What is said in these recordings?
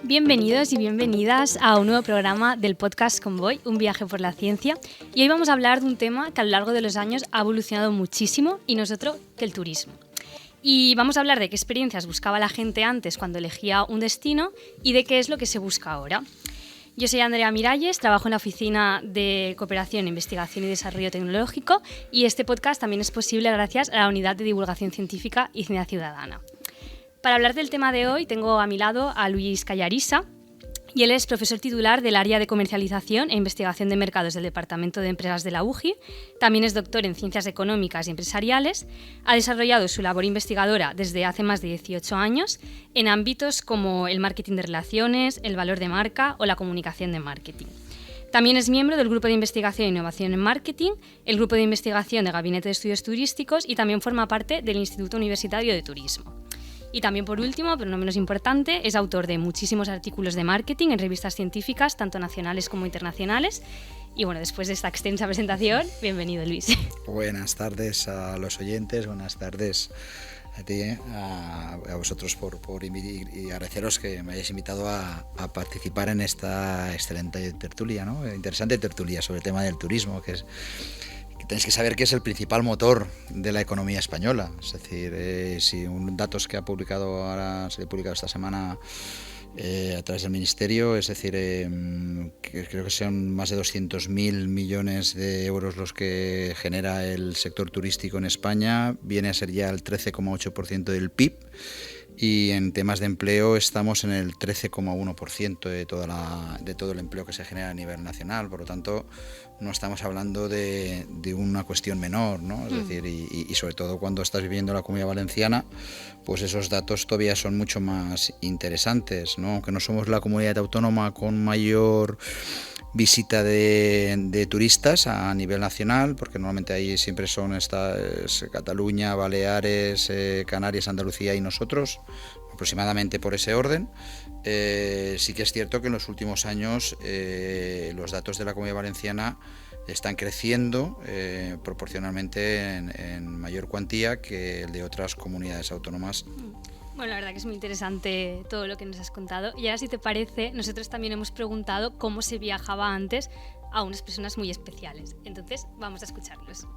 Bienvenidos y bienvenidas a un nuevo programa del podcast Convoy, un viaje por la ciencia. Y hoy vamos a hablar de un tema que a lo largo de los años ha evolucionado muchísimo y no es otro que el turismo. Y vamos a hablar de qué experiencias buscaba la gente antes cuando elegía un destino y de qué es lo que se busca ahora. Yo soy Andrea Miralles, trabajo en la Oficina de Cooperación, Investigación y Desarrollo Tecnológico y este podcast también es posible gracias a la Unidad de Divulgación Científica y Ciencia Ciudadana. Para hablar del tema de hoy tengo a mi lado a Luis Callarisa y él es profesor titular del área de comercialización e investigación de mercados del Departamento de Empresas de la UJI. También es doctor en ciencias económicas y empresariales. Ha desarrollado su labor investigadora desde hace más de 18 años en ámbitos como el marketing de relaciones, el valor de marca o la comunicación de marketing. También es miembro del Grupo de Investigación e Innovación en Marketing, el Grupo de Investigación de Gabinete de Estudios Turísticos y también forma parte del Instituto Universitario de Turismo. Y también, por último, pero no menos importante, es autor de muchísimos artículos de marketing en revistas científicas, tanto nacionales como internacionales. Y bueno, después de esta extensa presentación, bienvenido, Luis. Buenas tardes a los oyentes, buenas tardes a ti, a vosotros por invitar y agradeceros que me hayáis invitado a participar en esta excelente tertulia, ¿no? Interesante tertulia sobre el tema del turismo, que tenéis que saber que es el principal motor de la economía española. Es decir, si un datos que se ha publicado esta semana a través del Ministerio, es decir, que creo que son más de 200.000 millones de euros los que genera el sector turístico en España, viene a ser ya el 13,8% del PIB. Y en temas de empleo estamos en el 13,1% de todo el empleo que se genera a nivel nacional. Por lo tanto, no estamos hablando de una cuestión menor, ¿no? Es decir, y sobre todo cuando estás viviendo en la Comunidad Valenciana, pues esos datos todavía son mucho más interesantes, ¿no? Aunque no somos la comunidad autónoma con mayor visita de turistas a nivel nacional, porque normalmente ahí siempre son Cataluña, Baleares, Canarias, Andalucía y nosotros, aproximadamente por ese orden. Sí que es cierto que en los últimos años los datos de la Comunidad Valenciana están creciendo proporcionalmente en mayor cuantía que el de otras comunidades autónomas. Bueno, la verdad que es muy interesante todo lo que nos has contado. Y ahora, si te parece, nosotros también hemos preguntado cómo se viajaba antes a unas personas muy especiales. Entonces, vamos a escucharlos.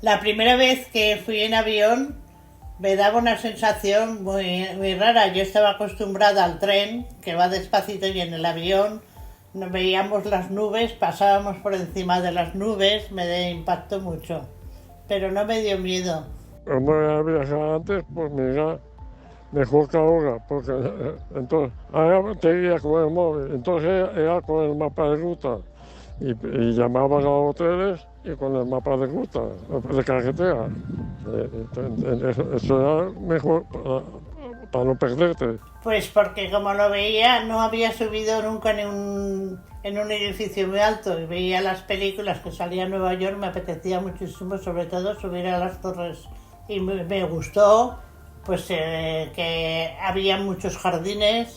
La primera vez que fui en avión me daba una sensación muy rara. Yo estaba acostumbrada al tren, que va despacito, y en el avión veíamos las nubes, pasábamos por encima de las nubes, me impactó mucho, pero no me dio miedo. Como había viajado antes, pues mira, mejor que ahora, porque entonces ahora te guía con el móvil, entonces era con el mapa de ruta y llamabas a los hoteles y con el mapa de ruta, de carretera. Eso era mejor para no perderte. Pues porque como lo veía, no había subido nunca en un edificio muy alto y veía las películas que salía en Nueva York, me apetecía muchísimo, sobre todo subir a las torres. Y me gustó pues que había muchos jardines,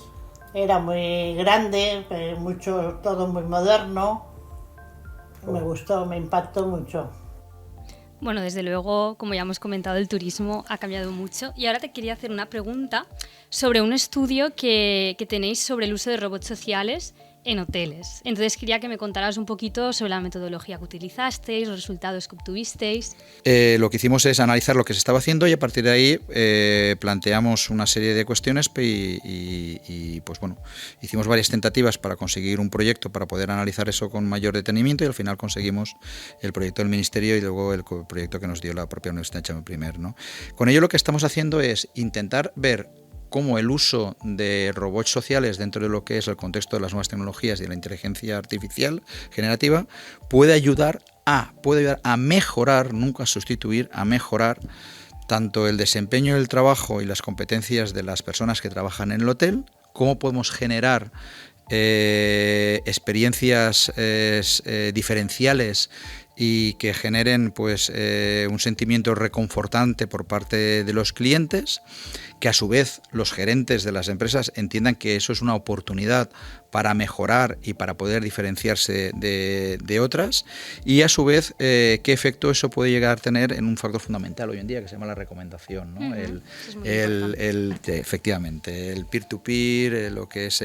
era muy grande, todo muy moderno. Me gustó, me impactó mucho. Bueno, desde luego, como ya hemos comentado, el turismo ha cambiado mucho. Y ahora te quería hacer una pregunta sobre un estudio que tenéis sobre el uso de robots sociales en hoteles. Entonces quería que me contaras un poquito sobre la metodología que utilizasteis, los resultados que obtuvisteis. Lo que hicimos es analizar lo que se estaba haciendo y a partir de ahí planteamos una serie de cuestiones y pues bueno, hicimos varias tentativas para conseguir un proyecto para poder analizar eso con mayor detenimiento y al final conseguimos el proyecto del Ministerio y luego el proyecto que nos dio la propia Universidad de Champenois, ¿no? Con ello lo que estamos haciendo es intentar ver cómo el uso de robots sociales dentro de lo que es el contexto de las nuevas tecnologías y de la inteligencia artificial generativa puede ayudar a mejorar, nunca sustituir, a mejorar tanto el desempeño del trabajo y las competencias de las personas que trabajan en el hotel, cómo podemos generar experiencias diferenciales y que generen pues un sentimiento reconfortante por parte de los clientes, que a su vez los gerentes de las empresas entiendan que eso es una oportunidad para mejorar y para poder diferenciarse de otras, y a su vez qué efecto eso puede llegar a tener en un factor fundamental hoy en día que se llama la recomendación, ¿no? Efectivamente, el peer-to-peer, lo que es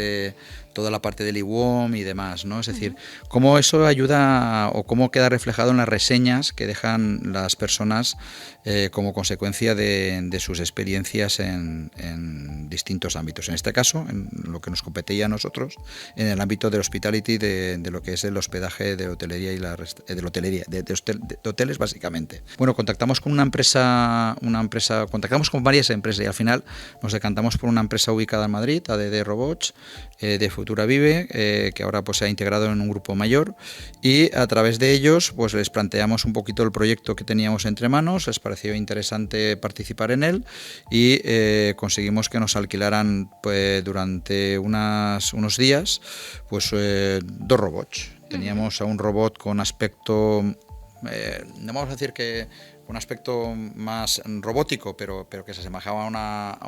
toda la parte del IWOM y demás, ¿no? Es decir, cómo eso ayuda o cómo queda reflejado en las reseñas que dejan las personas como consecuencia de sus experiencias en distintos ámbitos. En este caso, en lo que nos competía a nosotros, en el ámbito del hospitality, de lo que es el hospedaje de hotelería y de hoteles básicamente. Bueno, contactamos con contactamos con varias empresas y al final nos decantamos por una empresa ubicada en Madrid, ADD Robots, de Futura Vive, que ahora pues se ha integrado en un grupo mayor, y a través de ellos pues les planteamos un poquito el proyecto que teníamos entre manos, les pareció interesante participar en él y conseguimos que nos alquilaran pues durante unos días pues 2 robots. Teníamos a un robot con aspecto, no vamos a decir que un aspecto más robótico, pero que se asemejaba a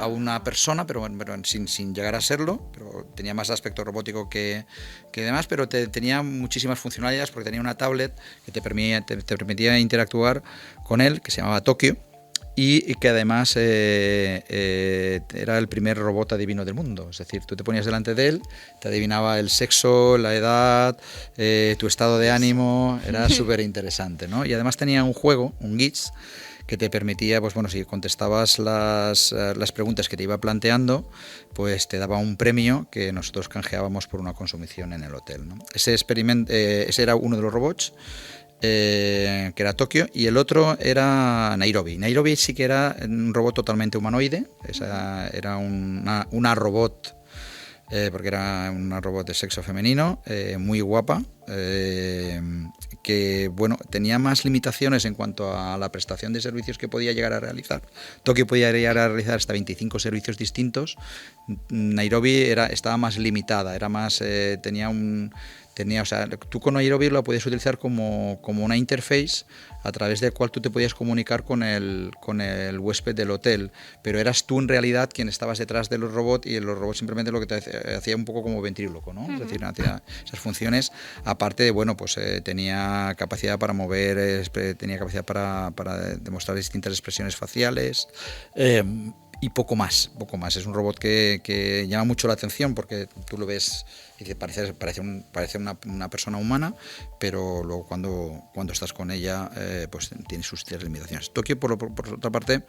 una persona, pero sin llegar a serlo, pero tenía más aspecto robótico que demás, pero tenía muchísimas funcionalidades porque tenía una tablet que te permitía interactuar con él, que se llamaba Tokio, y que además era el primer robot adivino del mundo. Es decir, tú te ponías delante de él, te adivinaba el sexo, la edad, tu estado de ánimo, era súper interesante, ¿no? Y además tenía un juego, un GITS, que te permitía, pues bueno, si contestabas las preguntas que te iba planteando, pues te daba un premio que nosotros canjeábamos por una consumición en el hotel, ¿no? Ese era uno de los robots, que era Tokio, y el otro era Nairobi. Nairobi sí que era un robot totalmente humanoide, era una robot, porque era una robot de sexo femenino, muy guapa, que bueno, tenía más limitaciones en cuanto a la prestación de servicios que podía llegar a realizar. Tokio podía llegar a realizar hasta 25 servicios distintos. Nairobi estaba más limitada, era más, o sea, tú con Nairobi lo podías utilizar como una interface a través del cual tú te podías comunicar con el huésped del hotel, pero eras tú en realidad quien estabas detrás de los robots, y los robots simplemente lo que te hacía un poco como ventríloco, ¿no? Es decir, hacía esas funciones, aparte de, bueno, pues tenía capacidad para mover, tenía capacidad para demostrar distintas expresiones faciales, y poco más. Es un robot que llama mucho la atención porque tú lo ves y que parece una persona humana, pero luego cuando estás con ella pues tiene sus ciertas limitaciones. Tokio, por otra parte,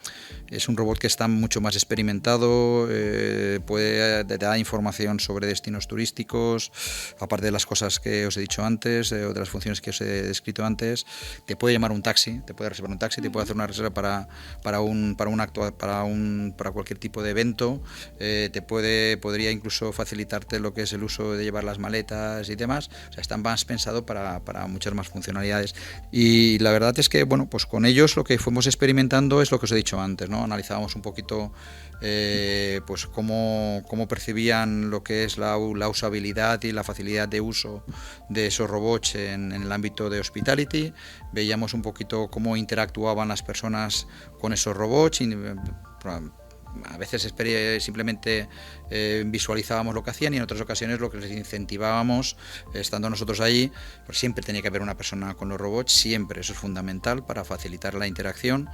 es un robot que está mucho más experimentado, te da información sobre destinos turísticos, aparte de las cosas que os he dicho antes, o de las funciones que os he descrito antes. Te puede llamar un taxi, te puede reservar un taxi, te puede hacer una reserva para cualquier tipo de evento, podría incluso facilitarte lo que es el uso de llevar las maletas y demás. O sea, están más pensados para muchas más funcionalidades, y la verdad es que bueno, pues con ellos lo que fuimos experimentando es lo que os he dicho antes, ¿no? Analizábamos un poquito pues cómo percibían lo que es la usabilidad y la facilidad de uso de esos robots en el ámbito de hospitality. Veíamos un poquito cómo interactuaban las personas con esos robots, y a veces simplemente visualizábamos lo que hacían, y en otras ocasiones lo que les incentivábamos, estando nosotros allí, pues siempre tenía que haber una persona con los robots, siempre. Eso es fundamental para facilitar la interacción,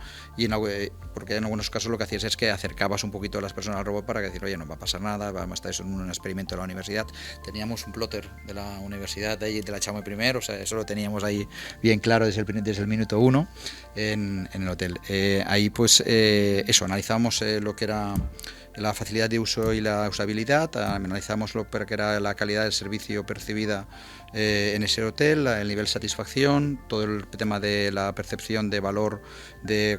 porque en algunos casos lo que hacías es que acercabas un poquito a las personas al robot para decir, oye, no va a pasar nada, vamos a estar en un experimento de la universidad. Teníamos un plotter de la universidad de la Jaume I, o sea, eso lo teníamos ahí bien claro desde el minuto 1 en el hotel. Ahí pues eso, analizábamos lo que era la facilidad de uso y la usabilidad, analizamos lo que era la calidad del servicio percibida en ese hotel, el nivel de satisfacción, todo el tema de la percepción de valor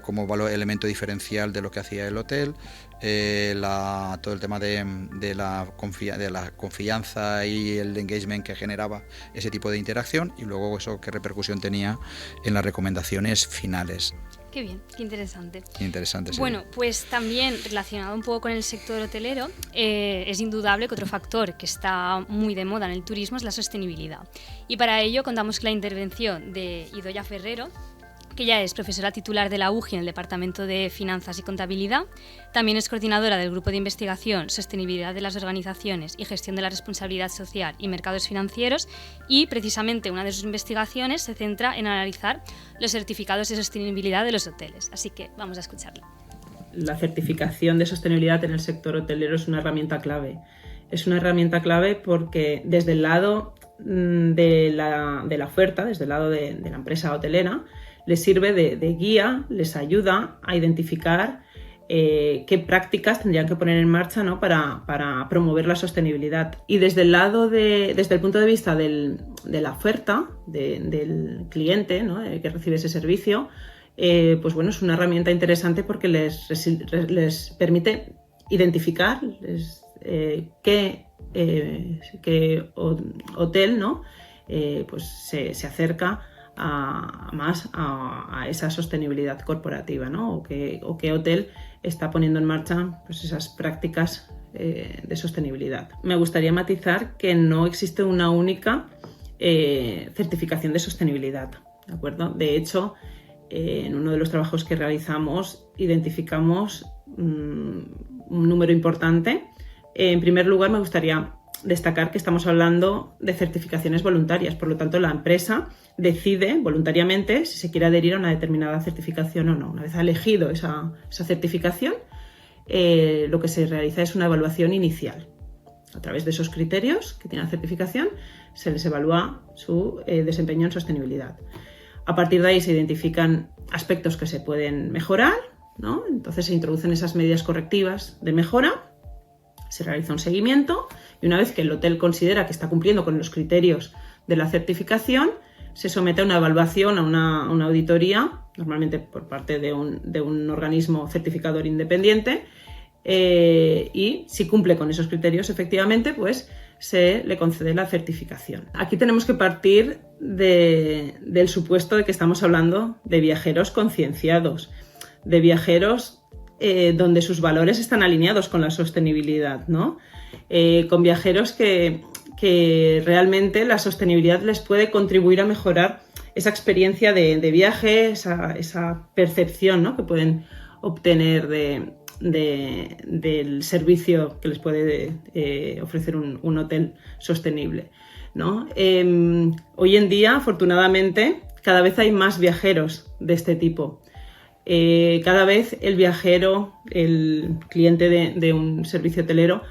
como elemento diferencial de lo que hacía el hotel, todo el tema de la confianza y el engagement que generaba ese tipo de interacción, y luego eso qué repercusión tenía en las recomendaciones finales. Qué bien, qué interesante. Sí. Bueno, pues también relacionado un poco con el sector hotelero, es indudable que otro factor que está muy de moda en el turismo es la sostenibilidad. Y para ello contamos con la intervención de Idoia Ferrero, que ella es profesora titular de la UGI en el Departamento de Finanzas y Contabilidad. También es coordinadora del Grupo de Investigación, Sostenibilidad de las Organizaciones y Gestión de la Responsabilidad Social y Mercados Financieros, y precisamente una de sus investigaciones se centra en analizar los certificados de sostenibilidad de los hoteles. Así que vamos a escucharla. La certificación de sostenibilidad en el sector hotelero es una herramienta clave. Es una herramienta clave porque desde el lado de la oferta, desde el lado de la empresa hotelera, les sirve de guía, les ayuda a identificar qué prácticas tendrían que poner en marcha, ¿no?, para promover la sostenibilidad. Y desde el punto de vista de la oferta, del cliente, ¿no?, que recibe ese servicio, pues bueno, es una herramienta interesante porque les permite identificar qué hotel, ¿no?, pues se acerca más a esa sostenibilidad corporativa, ¿no?, o qué hotel está poniendo en marcha pues esas prácticas de sostenibilidad. Me gustaría matizar que no existe una única certificación de sostenibilidad, ¿de acuerdo? De hecho, en uno de los trabajos que realizamos identificamos un número importante. En primer lugar, me gustaría destacar que estamos hablando de certificaciones voluntarias, por lo tanto la empresa decide voluntariamente si se quiere adherir a una determinada certificación o no. Una vez ha elegido esa certificación, lo que se realiza es una evaluación inicial. A través de esos criterios que tiene la certificación se les evalúa su desempeño en sostenibilidad. A partir de ahí se identifican aspectos que se pueden mejorar, ¿no? Entonces se introducen esas medidas correctivas de mejora, se realiza un seguimiento y una vez que el hotel considera que está cumpliendo con los criterios de la certificación, se somete a una evaluación, a una auditoría, normalmente por parte de un organismo certificador independiente, y si cumple con esos criterios, efectivamente, pues se le concede la certificación. Aquí tenemos que partir del supuesto de que estamos hablando de viajeros concienciados, de viajeros donde sus valores están alineados con la sostenibilidad, ¿no? Con viajeros que realmente la sostenibilidad les puede contribuir a mejorar esa experiencia de viaje, esa percepción, ¿no?, que pueden obtener del servicio que les puede ofrecer un hotel sostenible, ¿no? Hoy en día, afortunadamente, cada vez hay más viajeros de este tipo. Cada vez el viajero, el cliente de un servicio hotelero,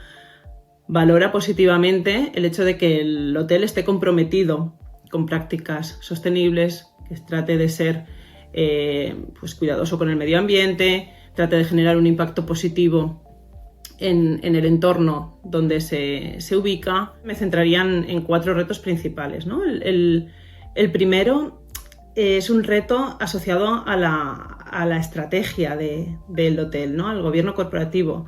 valora positivamente el hecho de que el hotel esté comprometido con prácticas sostenibles, que trate de ser pues cuidadoso con el medio ambiente, trate de generar un impacto positivo en el entorno donde se ubica. Me centraría en 4 retos principales, ¿no? El primero es un reto asociado a la estrategia del hotel, ¿no?, al gobierno corporativo.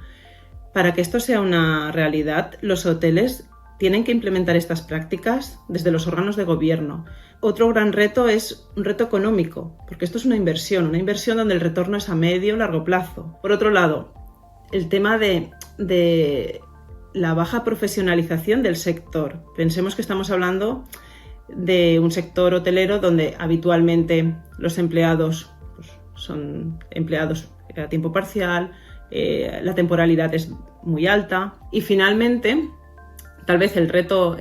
Para que esto sea una realidad, los hoteles tienen que implementar estas prácticas desde los órganos de gobierno. Otro gran reto es un reto económico, porque esto es una inversión donde el retorno es a medio o largo plazo. Por otro lado, el tema de la baja profesionalización del sector. Pensemos que estamos hablando de un sector hotelero donde habitualmente los empleados pues, son empleados a tiempo parcial, la temporalidad es muy alta y finalmente tal vez el reto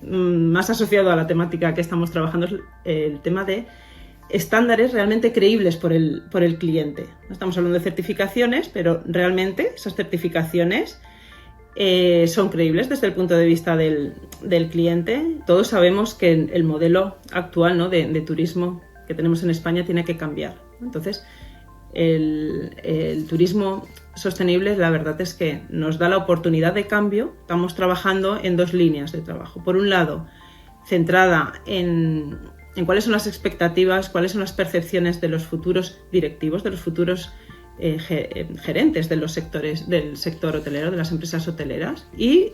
más asociado a la temática que estamos trabajando es el tema de estándares realmente creíbles por el cliente. No estamos hablando de certificaciones, pero realmente esas certificaciones son creíbles desde el punto de vista del cliente. Todos sabemos que el modelo actual, ¿no?, de turismo que tenemos en España tiene que cambiar. Entonces, el turismo sostenible, la verdad es que nos da la oportunidad de cambio. Estamos trabajando en 2 líneas de trabajo. Por un lado, centrada en cuáles son las expectativas, cuáles son las percepciones de los futuros directivos, de los futuros gerentes de los sectores del sector hotelero, de las empresas hoteleras. Y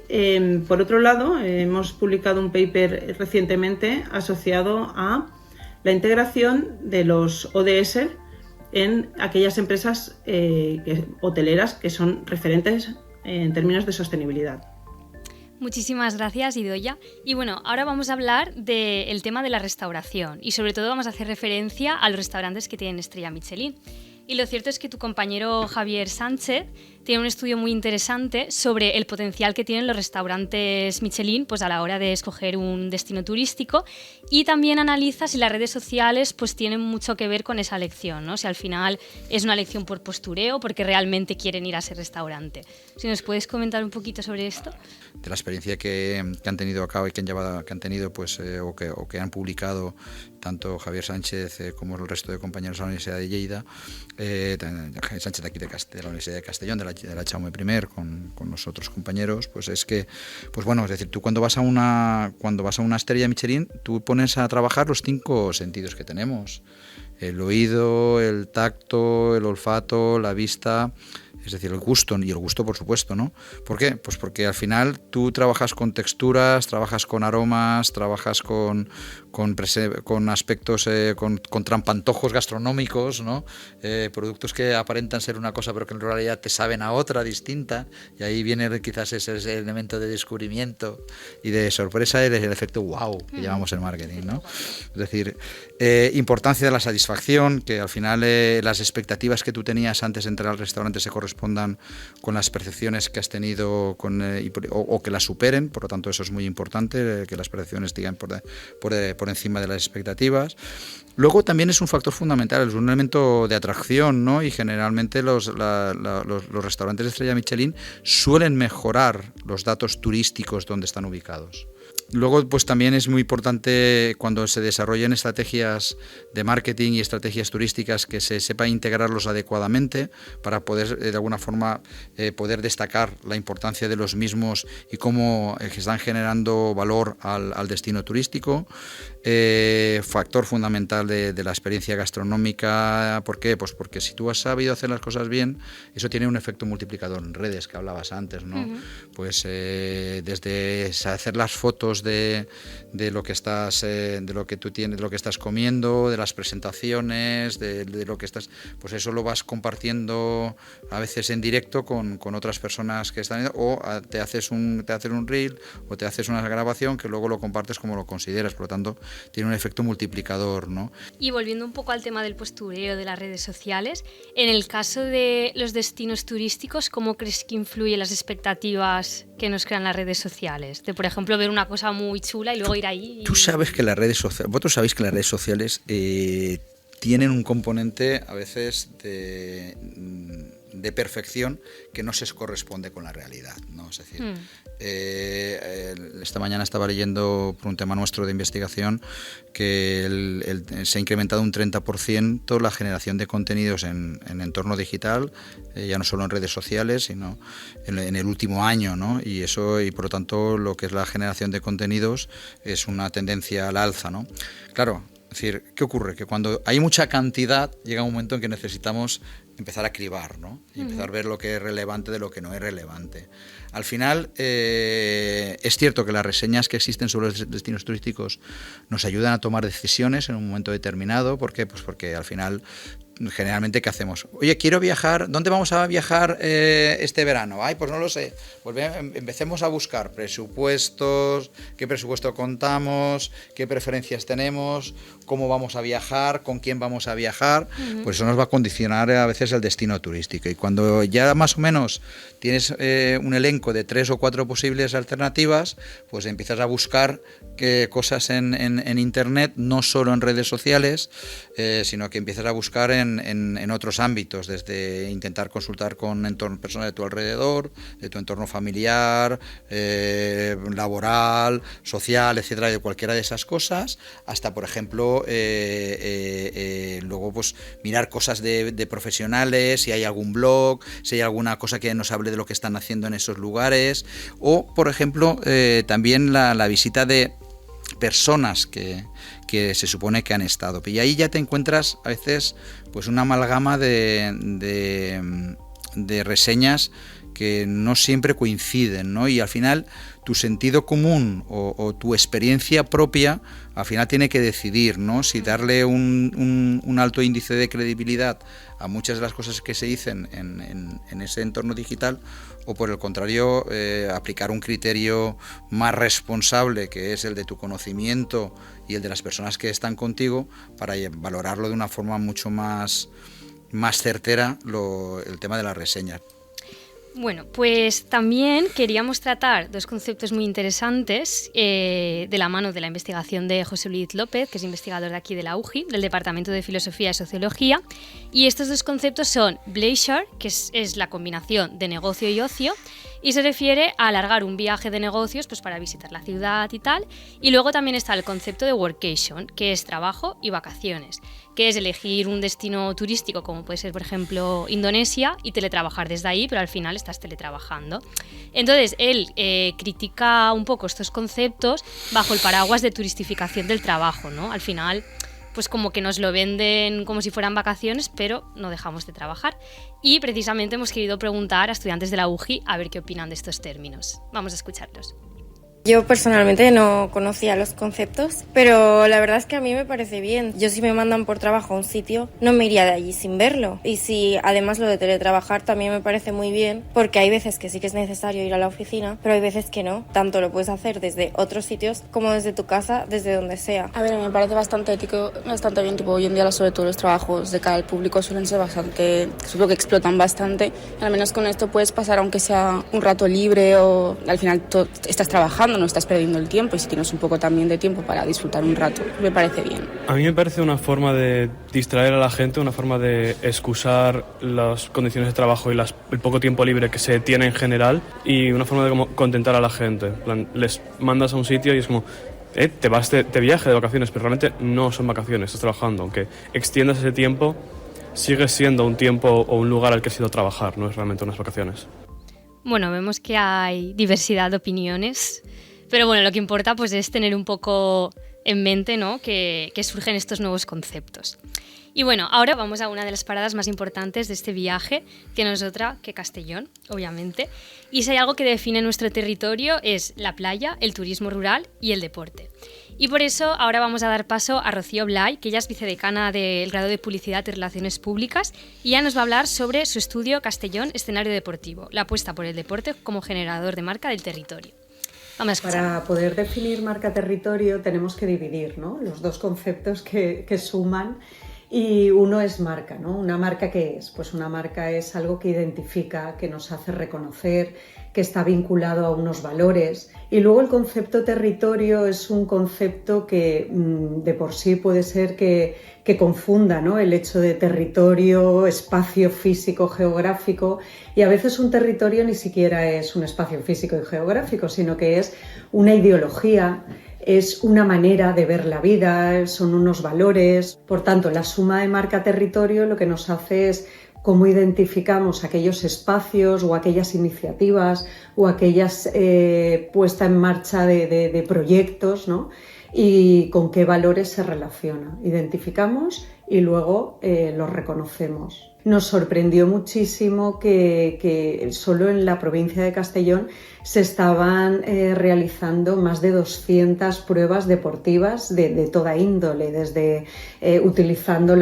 por otro lado, hemos publicado un paper recientemente asociado a la integración de los ODS en aquellas empresas hoteleras que son referentes en términos de sostenibilidad. Muchísimas gracias, Idoia. Y bueno, ahora vamos a hablar del tema de la restauración y sobre todo vamos a hacer referencia a los restaurantes que tienen estrella Michelin. Y lo cierto es que tu compañero Javier Sánchez tiene un estudio muy interesante sobre el potencial que tienen los restaurantes Michelin pues a la hora de escoger un destino turístico, y también analiza si las redes sociales pues tienen mucho que ver con esa elección, ¿no? Si al final es una elección por postureo, porque realmente quieren ir a ese restaurante. Si nos puedes comentar un poquito sobre esto. De la experiencia que han tenido a cabo y que han tenido pues, o que han publicado tanto Javier Sánchez como el resto de compañeros de la Universidad de Lleida, Javier Sánchez de aquí de la Universidad de Castellón, de la Jaume I, con los otros compañeros, pues es que, pues bueno, es decir, tú cuando vas a una estrella Michelin, tú pones a trabajar los 5 sentidos que tenemos: el oído, el tacto, el olfato, la vista, es decir, el gusto, y el gusto por supuesto, ¿no? ¿Por qué? Pues porque al final tú trabajas con texturas, trabajas con aromas, trabajas con aspectos, con trampantojos gastronómicos, ¿no? Productos que aparentan ser una cosa pero que en realidad te saben a otra distinta, y ahí viene quizás ese elemento de descubrimiento y de sorpresa, el efecto wow que llamamos en marketing, ¿no? Es decir, importancia de la satisfacción, que al final las expectativas que tú tenías antes de entrar al restaurante se correspondan con las percepciones que has tenido o que las superen, por lo tanto eso es muy importante, que las percepciones digan por encima de las expectativas. Luego también es un factor fundamental, es un elemento de atracción, ¿no? Y generalmente los restaurantes de estrella Michelin suelen mejorar los datos turísticos donde están ubicados. Luego, pues también es muy importante cuando se desarrollen estrategias de marketing y estrategias turísticas que se sepa integrarlos adecuadamente para poder, de alguna forma, poder destacar la importancia de los mismos y cómo están generando valor al destino turístico. Factor fundamental de la experiencia gastronómica. ¿Por qué? Pues porque si tú has sabido hacer las cosas bien, eso tiene un efecto multiplicador en redes que hablabas antes, ¿no? Uh-huh. Pues desde hacer las fotos de lo que estás, de lo que tú tienes, de lo que estás comiendo, de las presentaciones, de lo que estás, pues eso lo vas compartiendo a veces en directo con otras personas que están, o te haces un reel o te haces una grabación que luego lo compartes como lo consideras, por lo tanto tiene un efecto multiplicador, ¿no? Y volviendo un poco al tema del postureo, de las redes sociales, en el caso de los destinos turísticos, ¿cómo crees que influyen las expectativas que nos crean las redes sociales? De, por ejemplo, ver una cosa muy chula y luego ir ahí. Tú sabes que las redes sociales, vosotros sabéis que las redes sociales tienen un componente a veces de perfección que no se corresponde con la realidad, ¿no? Es decir, esta mañana estaba leyendo por un tema nuestro de investigación que se ha incrementado un 30% la generación de contenidos en entorno digital, ya no solo en redes sociales, sino en el último año, ¿no? Y por lo tanto lo que es la generación de contenidos es una tendencia al alza, ¿no? Claro, es decir, ¿qué ocurre? Que cuando hay mucha cantidad llega un momento en que necesitamos empezar a cribar, ¿no? Y empezar a ver lo que es relevante de lo que no es relevante. Al final, es cierto que las reseñas que existen sobre los destinos turísticos nos ayudan a tomar decisiones en un momento determinado. ¿Por qué? Pues porque al final, generalmente, ¿qué hacemos? Oye, quiero viajar, ¿dónde vamos a viajar este verano? Ay, pues no lo sé. Pues empecemos a buscar presupuestos, qué presupuesto contamos, qué preferencias tenemos, cómo vamos a viajar, con quién vamos a viajar. Pues eso nos va a condicionar a veces el destino turístico. Y cuando ya más o menos tienes un elenco de 3 o 4 posibles alternativas, pues empiezas a buscar cosas en internet, no solo en redes sociales, sino que empiezas a buscar en otros ámbitos, desde intentar consultar con personas de tu alrededor, de tu entorno familiar, laboral, social, etcétera, de cualquiera de esas cosas, hasta, por ejemplo, luego pues mirar cosas de profesionales, si hay algún blog, si hay alguna cosa que nos hable de lo que están haciendo en esos lugares, o, por ejemplo, también la visita de personas que se supone que han estado. Y ahí ya te encuentras a veces pues una amalgama de reseñas que no siempre coinciden, ¿no? Y al final tu sentido común o tu experiencia propia al final tiene que decidir, ¿no? Si darle un alto índice de credibilidad a muchas de las cosas que se dicen en ese entorno digital, o por el contrario aplicar un criterio más responsable, que es el de tu conocimiento y el de las personas que están contigo, para valorarlo de una forma mucho más certera el tema de las reseñas. Bueno, pues también queríamos tratar dos conceptos muy interesantes de la mano de la investigación de José Luis López, que es investigador de aquí de la UJI, del Departamento de Filosofía y Sociología. Y estos dos conceptos son leisure, que es la combinación de negocio y ocio, y se refiere a alargar un viaje de negocios pues para visitar la ciudad y tal. Y luego también está el concepto de workation, que es trabajo y vacaciones, que es elegir un destino turístico como puede ser, por ejemplo, Indonesia, y teletrabajar desde ahí, pero al final estás teletrabajando. Entonces, él critica un poco estos conceptos bajo el paraguas de turistificación del trabajo, ¿no? Al final, pues como que nos lo venden como si fueran vacaciones, pero no dejamos de trabajar. Y precisamente hemos querido preguntar a estudiantes de la UJI a ver qué opinan de estos términos. Vamos a escucharlos. Yo personalmente no conocía los conceptos, pero la verdad es que a mí me parece bien. Yo, si me mandan por trabajo a un sitio, no me iría de allí sin verlo. Y si además lo de teletrabajar también me parece muy bien, porque hay veces que sí que es necesario ir a la oficina, pero hay veces que no. Tanto lo puedes hacer desde otros sitios como desde tu casa, desde donde sea. A ver, me parece bastante ético, bastante bien. Tipo, hoy en día, sobre todo los trabajos de cara al público suelen ser bastante, supongo que explotan bastante. Al menos con esto puedes pasar, aunque sea un rato libre, o al final estás trabajando, no estás perdiendo el tiempo, y si tienes un poco también de tiempo para disfrutar un rato, me parece bien. A mí me parece una forma de distraer a la gente, una forma de excusar las condiciones de trabajo y el poco tiempo libre que se tiene en general, y una forma de como contentar a la gente. En plan, les mandas a un sitio y es como te vas de viaje, de vacaciones, pero realmente no son vacaciones, estás trabajando. Aunque extiendas ese tiempo, sigue siendo un tiempo o un lugar al que has ido a trabajar, no es realmente unas vacaciones. Bueno, vemos que hay diversidad de opiniones, pero bueno, lo que importa pues es tener un poco en mente, ¿no?, que surgen estos nuevos conceptos. Y bueno, ahora vamos a una de las paradas más importantes de este viaje, que no es otra que Castellón, obviamente. Y si hay algo que define nuestro territorio es la playa, el turismo rural y el deporte. Y por eso ahora vamos a dar paso a Rocío Blay, que ella es vicedecana del grado de Publicidad y Relaciones Públicas, y ella nos va a hablar sobre su estudio Castellón, escenario deportivo, la apuesta por el deporte como generador de marca del territorio. Para poder definir marca-territorio tenemos que dividir, ¿no?, los dos conceptos que suman, y uno es marca, ¿no? ¿Una marca qué es? Pues una marca es algo que identifica, que nos hace reconocer, que está vinculado a unos valores. Y luego el concepto territorio es un concepto que de por sí puede ser que confunda, ¿no?, el hecho de territorio, espacio físico, geográfico, y a veces un territorio ni siquiera es un espacio físico y geográfico, sino que es una ideología, es una manera de ver la vida, son unos valores. Por tanto, la suma de marca-territorio lo que nos hace es cómo identificamos aquellos espacios o aquellas iniciativas o aquellas puesta en marcha de proyectos, ¿no?, y con qué valores se relaciona. Identificamos y luego los reconocemos. Nos sorprendió muchísimo que solo en la provincia de Castellón se estaban realizando más de 200 pruebas deportivas de toda índole, desde utilizando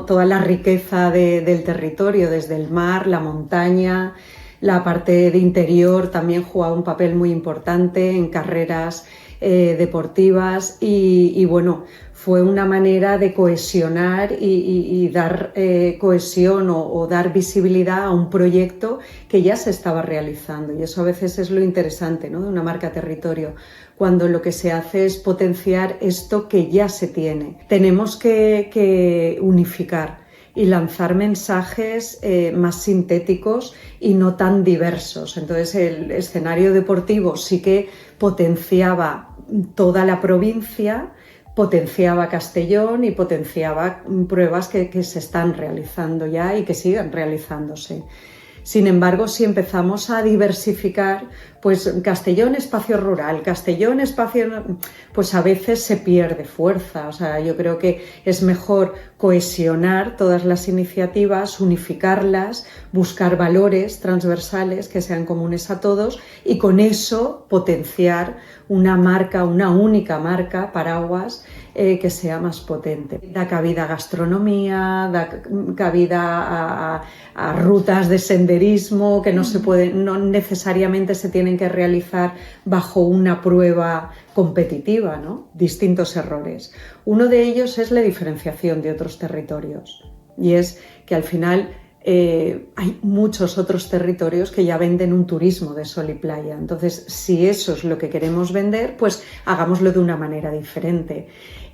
toda la riqueza del territorio, desde el mar, la montaña, la parte de interior también jugaba un papel muy importante en carreras deportivas, y bueno, fue una manera de cohesionar y dar cohesión o dar visibilidad a un proyecto que ya se estaba realizando, y eso a veces es lo interesante, ¿no?, de una marca territorio, cuando lo que se hace es potenciar esto que ya se tiene. Tenemos que unificar y lanzar mensajes más sintéticos y no tan diversos. Entonces el escenario deportivo sí que potenciaba toda la provincia, potenciaba Castellón y potenciaba pruebas que se están realizando ya y que siguen realizándose. Sin embargo, si empezamos a diversificar, pues Castellón espacio rural, Castellón espacio, pues a veces se pierde fuerza. O sea, yo creo que es mejor cohesionar todas las iniciativas, unificarlas, buscar valores transversales que sean comunes a todos y con eso potenciar una marca, una única marca, paraguas, que sea más potente. Da cabida a gastronomía, da cabida a rutas de senderismo que no necesariamente se tienen que realizar bajo una prueba competitiva, ¿no? Distintos errores. Uno de ellos es la diferenciación de otros territorios y es que al final hay muchos otros territorios que ya venden un turismo de sol y playa. Entonces, si eso es lo que queremos vender, pues hagámoslo de una manera diferente.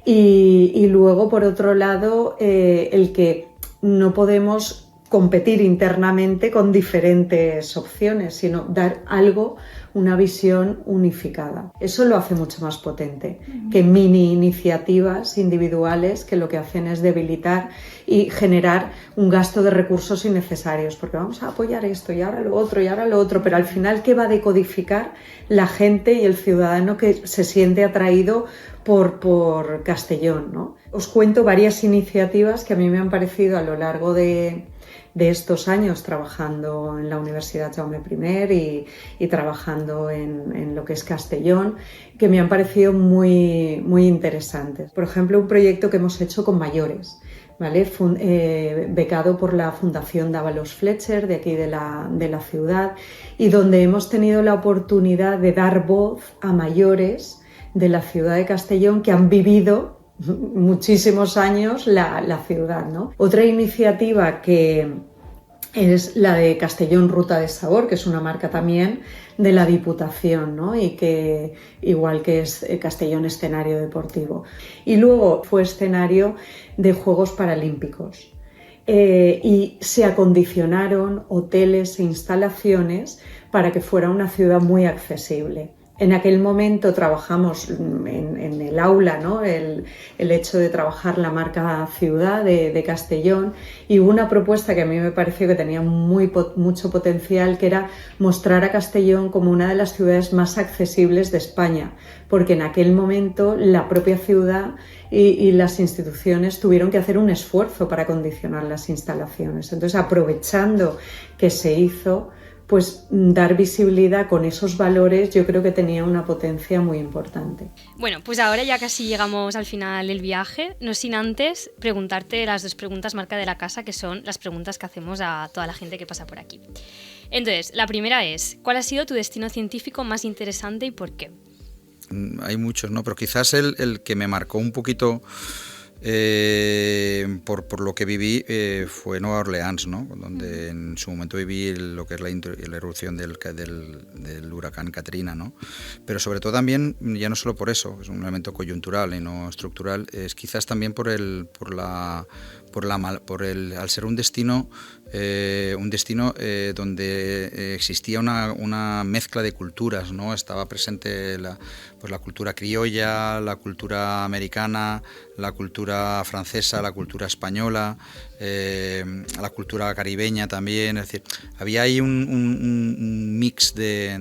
Y luego, por otro lado, el que no podemos competir internamente con diferentes opciones, sino dar algo, una visión unificada. Eso lo hace mucho más potente que mini iniciativas individuales que lo que hacen es debilitar y generar un gasto de recursos innecesarios, porque vamos a apoyar esto y ahora lo otro y ahora lo otro, pero al final, ¿qué va a decodificar la gente y el ciudadano que se siente atraído por Castellón, ¿no? Os cuento varias iniciativas que a mí me han parecido a lo largo de estos años trabajando en la Universidad Jaume I y trabajando en lo que es Castellón, que me han parecido muy, muy interesantes. Por ejemplo, un proyecto que hemos hecho con mayores, ¿vale? Becado por la Fundación Dávalos Fletcher de aquí de la ciudad, y donde hemos tenido la oportunidad de dar voz a mayores de la ciudad de Castellón que han vivido muchísimos años la ciudad, ¿no? Otra iniciativa que es la de Castellón Ruta de Sabor, que es una marca también de la Diputación, ¿no? Y que igual que es Castellón Escenario Deportivo. Y luego fue escenario de Juegos Paralímpicos. Y se acondicionaron hoteles e instalaciones para que fuera una ciudad muy accesible. En aquel momento trabajamos en el aula, ¿no? El hecho de trabajar la marca ciudad de Castellón, y hubo una propuesta que a mí me pareció que tenía mucho potencial, que era mostrar a Castellón como una de las ciudades más accesibles de España, porque en aquel momento la propia ciudad y las instituciones tuvieron que hacer un esfuerzo para acondicionar las instalaciones. Entonces, aprovechando que se hizo, pues dar visibilidad con esos valores, yo creo que tenía una potencia muy importante. Bueno, pues ahora ya casi llegamos al final del viaje, no sin antes preguntarte las 2 preguntas marca de la casa, que son las preguntas que hacemos a toda la gente que pasa por aquí. Entonces, la primera es, ¿cuál ha sido tu destino científico más interesante y por qué? Hay muchos, ¿no? Pero quizás el que me marcó un poquito por lo que viví fue Nueva Orleans, ¿no? Donde en su momento viví lo que es la erupción del huracán Katrina, ¿no? Pero sobre todo también, ya no solo por eso, es un elemento coyuntural y no estructural, es quizás también al ser un destino donde existía una mezcla de culturas, ¿no? Estaba presente la cultura criolla, la cultura americana, la cultura francesa, la cultura española, la cultura caribeña también. Es decir, había ahí un mix de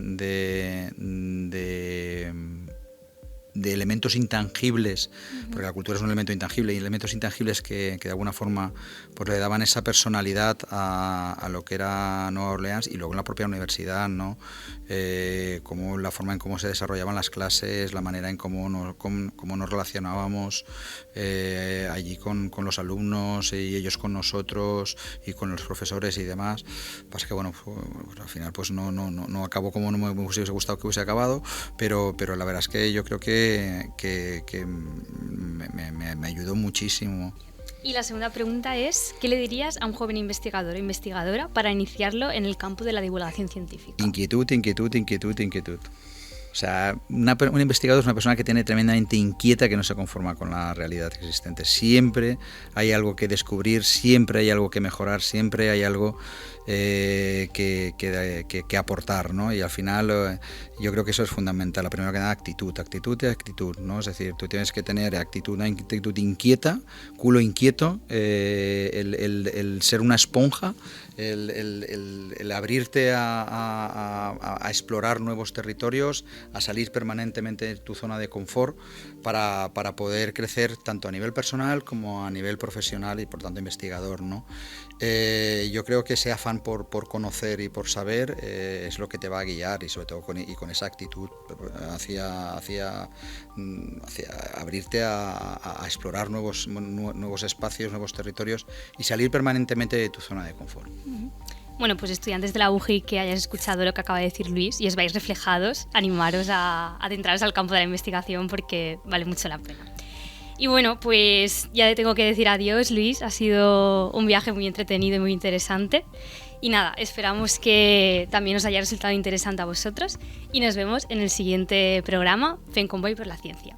elementos intangibles, porque la cultura es un elemento intangible, y elementos intangibles que de alguna forma pues le daban esa personalidad a lo que era Nueva Orleans, y luego en la propia universidad, ¿no? Como la forma en cómo se desarrollaban las clases, la manera en cómo nos relacionábamos allí con los alumnos y ellos con nosotros y con los profesores y demás. Pasa que bueno, pues, al final pues no acabó como no me hubiese gustado que hubiese acabado, pero la verdad es que yo creo que me ayudó muchísimo. Y la segunda pregunta es, ¿qué le dirías a un joven investigador o investigadora para iniciarlo en el campo de la divulgación científica? Inquietud. O sea, un investigador es una persona que tiene tremendamente inquieta, que no se conforma con la realidad existente. Siempre hay algo que descubrir, siempre hay algo que mejorar, siempre hay algo que aportar, ¿no? Y al final yo creo que eso es fundamental. Primero que nada, actitud, ¿no? Es decir, tú tienes que tener una actitud inquieta, culo inquieto, el ser una esponja, el abrirte a explorar nuevos territorios, a salir permanentemente de tu zona de confort para poder crecer tanto a nivel personal como a nivel profesional y por tanto investigador, ¿no? Yo creo que ese afán por conocer y por saber es lo que te va a guiar, y sobre todo con esa actitud hacia abrirte a explorar nuevos espacios, nuevos territorios y salir permanentemente de tu zona de confort. Bueno, pues estudiantes de la UGI que hayáis escuchado lo que acaba de decir Luis y os vais reflejados, animaros a adentraros al campo de la investigación porque vale mucho la pena. Y bueno, pues ya te tengo que decir adiós, Luis. Ha sido un viaje muy entretenido y muy interesante. Y nada, esperamos que también os haya resultado interesante a vosotros y nos vemos en el siguiente programa FENConvoy por la Ciencia.